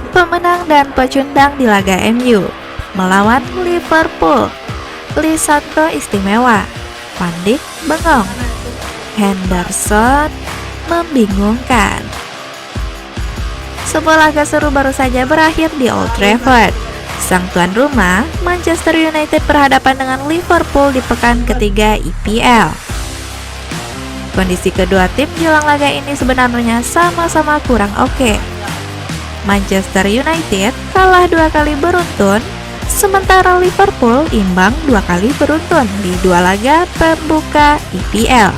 Pemenang dan pecundang di laga MU melawan Liverpool. Lisandro istimewa, Van Dijk bengong, Henderson membingungkan. Sebuah laga seru baru saja berakhir di Old Trafford. Sang tuan rumah, Manchester United berhadapan dengan Liverpool di pekan ketiga EPL. Kondisi kedua tim jelang laga ini sebenarnya sama-sama kurang oke. Manchester United kalah 2 kali beruntun, sementara Liverpool imbang 2 kali beruntun di 2 laga pembuka EPL.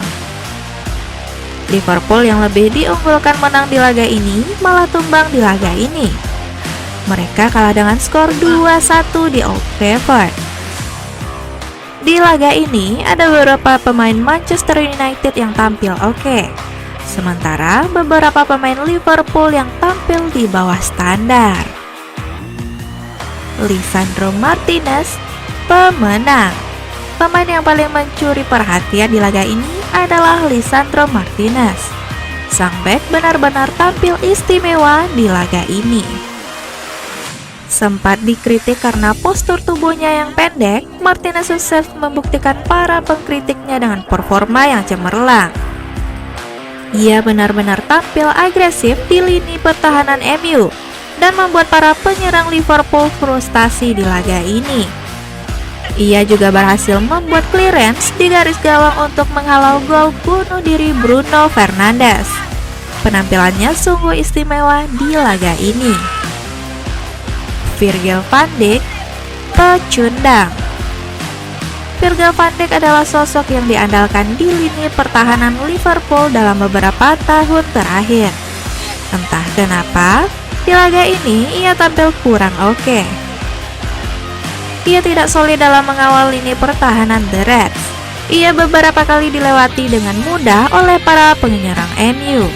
Liverpool yang lebih diunggulkan menang di laga ini malah tumbang di laga ini. Mereka kalah dengan skor 2-1 di Old Trafford. Di laga ini ada beberapa pemain Manchester United yang tampil oke. Sementara beberapa pemain Liverpool yang tampil di bawah standar. Lisandro Martinez, pemenang. Pemain yang paling mencuri perhatian di laga ini adalah Lisandro Martinez. Sang bek benar-benar tampil istimewa di laga ini. Sempat dikritik karena postur tubuhnya yang pendek, Martinez sukses membuktikan para pengkritiknya dengan performa yang cemerlang. Ia benar-benar tampil agresif di lini pertahanan MU dan membuat para penyerang Liverpool frustasi di laga ini. Ia juga berhasil membuat clearance di garis gawang untuk menghalau gol bunuh diri Bruno Fernandes. Penampilannya sungguh istimewa di laga ini. Virgil van Dijk, pecundang. Virgil van Dijk adalah sosok yang diandalkan di lini pertahanan Liverpool dalam beberapa tahun terakhir. Entah kenapa, di laga ini ia tampil kurang oke. Ia tidak solid dalam mengawal lini pertahanan The Reds. Ia beberapa kali dilewati dengan mudah oleh para penyerang MU.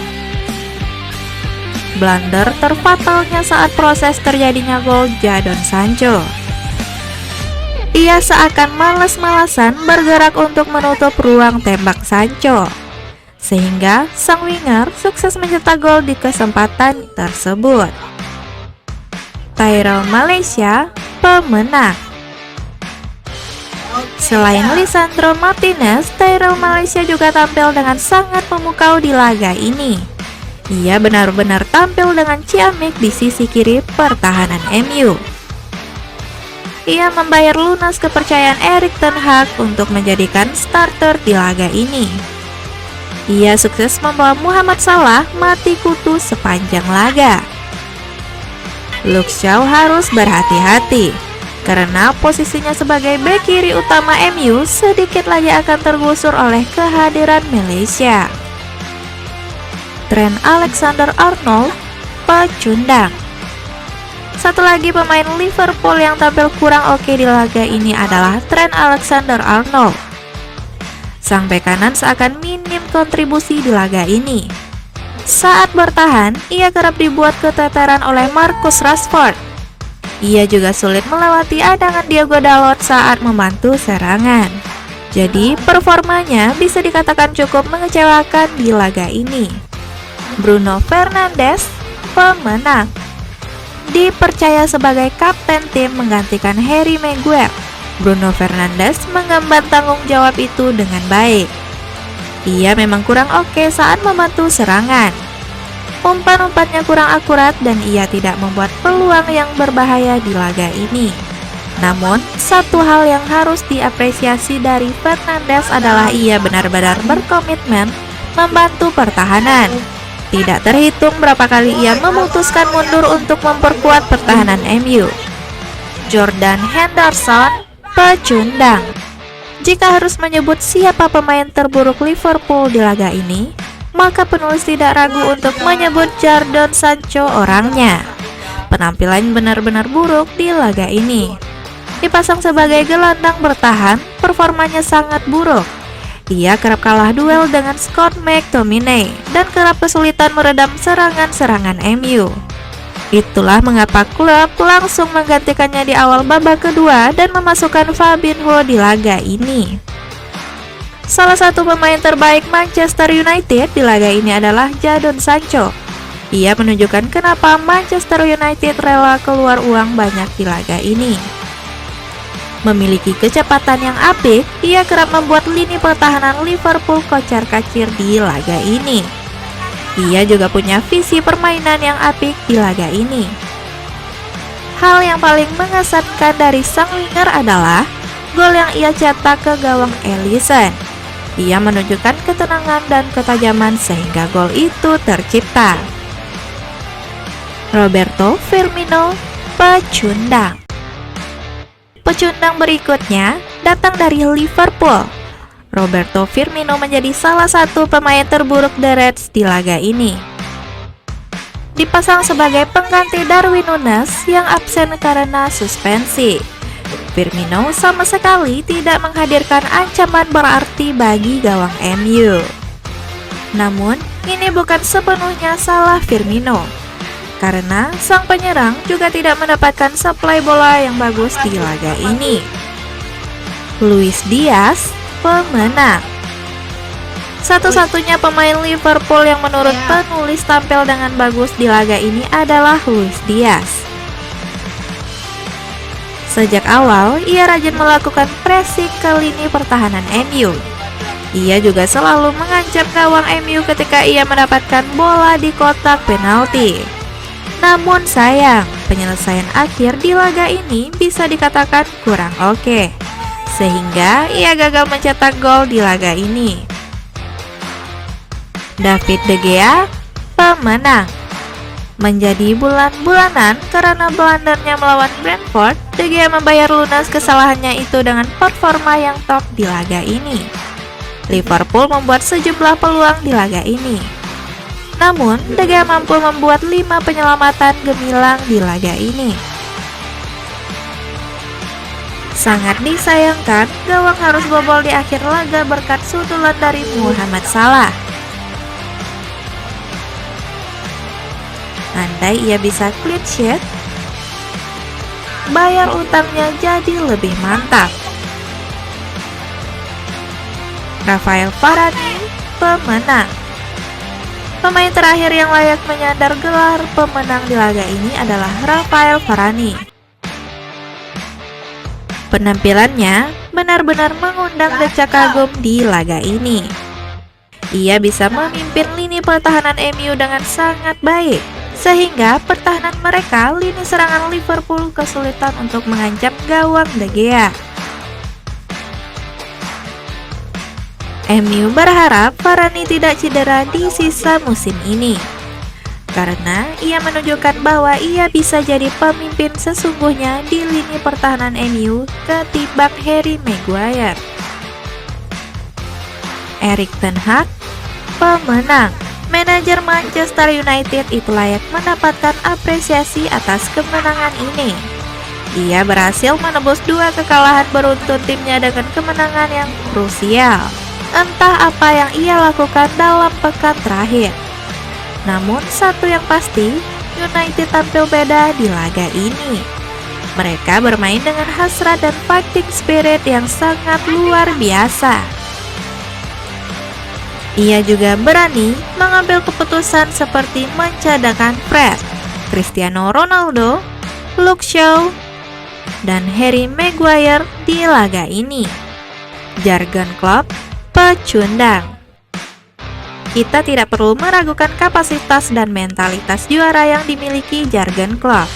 Blunder terfatalnya saat proses terjadinya gol Jadon Sancho. Ia seakan malas-malasan bergerak untuk menutup ruang tembak Sancho, sehingga sang winger sukses mencetak gol di kesempatan tersebut. Tyrell Malaysia, pemenang. Selain Lisandro Martinez, Tyrell Malaysia juga tampil dengan sangat memukau di laga ini. Ia benar-benar tampil dengan ciamik di sisi kiri pertahanan MU. Ia membayar lunas kepercayaan Erik ten Hag untuk menjadikan starter di laga ini. Ia sukses membawa Muhammad Salah mati kutu sepanjang laga. Luke Shaw harus berhati-hati karena posisinya sebagai bek kiri utama MU sedikit lagi akan tergusur oleh kehadiran Malaysia. Trent Alexander-Arnold, pecundang. Satu lagi pemain Liverpool yang tampil kurang oke di laga ini adalah Trent Alexander-Arnold. Sang bek kanan seakan minim kontribusi di laga ini. Saat bertahan, ia kerap dibuat keteteran oleh Marcus Rashford. Ia juga sulit melewati adangan Diogo Dalot saat membantu serangan. Jadi, performanya bisa dikatakan cukup mengecewakan di laga ini. Bruno Fernandes, pemenang. Dipercaya sebagai kapten tim menggantikan Harry Maguire, Bruno Fernandes mengemban tanggung jawab itu dengan baik. Ia memang kurang oke saat membantu serangan. Umpan-umpannya kurang akurat dan ia tidak membuat peluang yang berbahaya di laga ini. Namun, satu hal yang harus diapresiasi dari Fernandes adalah ia benar-benar berkomitmen membantu pertahanan. Tidak terhitung berapa kali ia memutuskan mundur untuk memperkuat pertahanan MU. Jordan Henderson, pecundang. Jika harus menyebut siapa pemain terburuk Liverpool di laga ini, maka penulis tidak ragu untuk menyebut Jadon Sancho orangnya. Penampilan benar-benar buruk di laga ini. Dipasang sebagai gelandang bertahan, performanya sangat buruk. Ia kerap kalah duel dengan Scott McTominay dan kerap kesulitan meredam serangan-serangan MU. Itulah mengapa klub langsung menggantikannya di awal babak kedua dan memasukkan Fabinho di laga ini. Salah satu pemain terbaik Manchester United di laga ini adalah Jadon Sancho. Ia menunjukkan kenapa Manchester United rela keluar uang banyak di laga ini. Memiliki kecepatan yang apik, ia kerap membuat lini pertahanan Liverpool kocar-kacir di laga ini. Ia juga punya visi permainan yang apik di laga ini. Hal yang paling mengesankan dari sang winger adalah gol yang ia cetak ke gawang Alisson. Ia menunjukkan ketenangan dan ketajaman sehingga gol itu tercipta. Roberto Firmino, pecundang. Pecundang berikutnya datang dari Liverpool. Roberto Firmino menjadi salah satu pemain terburuk The Reds di laga ini. Dipasang sebagai pengganti Darwin Núñez yang absen karena suspensi. Firmino sama sekali tidak menghadirkan ancaman berarti bagi gawang MU. Namun, ini bukan sepenuhnya salah Firmino, karena sang penyerang juga tidak mendapatkan supply bola yang bagus di laga ini. Luis Diaz, pemenang. Satu-satunya pemain Liverpool yang menurut penulis tampil dengan bagus di laga ini adalah Luis Diaz. Sejak awal, ia rajin melakukan pressing ke lini pertahanan MU. Ia juga selalu mengancam gawang MU ketika ia mendapatkan bola di kotak penalti. Namun sayang, penyelesaian akhir di laga ini bisa dikatakan kurang oke, sehingga ia gagal mencetak gol di laga ini. David De Gea, pemenang. Menjadi bulan-bulanan karena blundernya melawan Brentford, De Gea membayar lunas kesalahannya itu dengan performa yang top di laga ini. Liverpool membuat sejumlah peluang di laga ini. Namun, De Gea mampu membuat 5 penyelamatan gemilang di laga ini. Sangat disayangkan, gawang harus bobol di akhir laga berkat sundulan dari Muhammad Salah. Andai ia bisa clean sheet, bayar utangnya jadi lebih mantap. Rafael Varane, pemenang. Pemain terakhir yang layak menyandang gelar pemenang di laga ini adalah Rafael Varane. Penampilannya benar-benar mengundang decak kagum di laga ini. Ia bisa memimpin lini pertahanan MU dengan sangat baik, sehingga pertahanan mereka lini serangan Liverpool kesulitan untuk mengancam gawang De Gea. MU berharap Varane tidak cedera di sisa musim ini, karena ia menunjukkan bahwa ia bisa jadi pemimpin sesungguhnya di lini pertahanan MU ketimbang Harry Maguire. Erik ten Hag, pemenang. Manajer Manchester United itu layak mendapatkan apresiasi atas kemenangan ini. Ia berhasil menebus 2 kekalahan beruntun timnya dengan kemenangan yang krusial. Entah apa yang ia lakukan dalam pekan terakhir. Namun satu yang pasti, United tampil beda di laga ini. Mereka bermain dengan hasrat dan fighting spirit yang sangat luar biasa. Ia juga berani mengambil keputusan seperti mencadangkan Fred, Cristiano Ronaldo, Luke Shaw, dan Harry Maguire di laga ini. Jurgen Klopp, pecundang. Kita tidak perlu meragukan kapasitas dan mentalitas juara yang dimiliki Jurgen Klopp.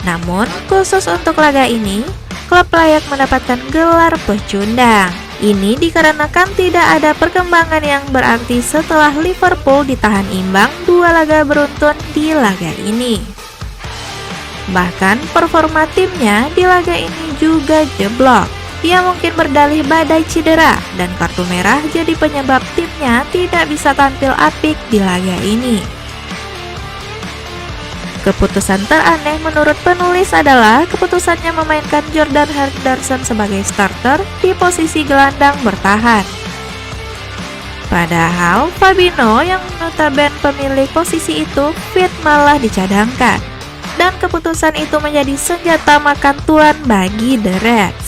Namun, khusus untuk laga ini, Klopp layak mendapatkan gelar pecundang. Ini dikarenakan tidak ada perkembangan yang berarti setelah Liverpool ditahan imbang 2 laga beruntun di laga ini. Bahkan performa timnya di laga ini juga jeblok. Ia mungkin berdalih badai cedera dan kartu merah jadi penyebab timnya tidak bisa tampil apik di laga ini. Keputusan teraneh menurut penulis adalah keputusannya memainkan Jordan Henderson sebagai starter di posisi gelandang bertahan. Padahal Fabinho yang notabene pemilik posisi itu fit malah dicadangkan. Dan keputusan itu menjadi senjata makan tuan bagi The Reds.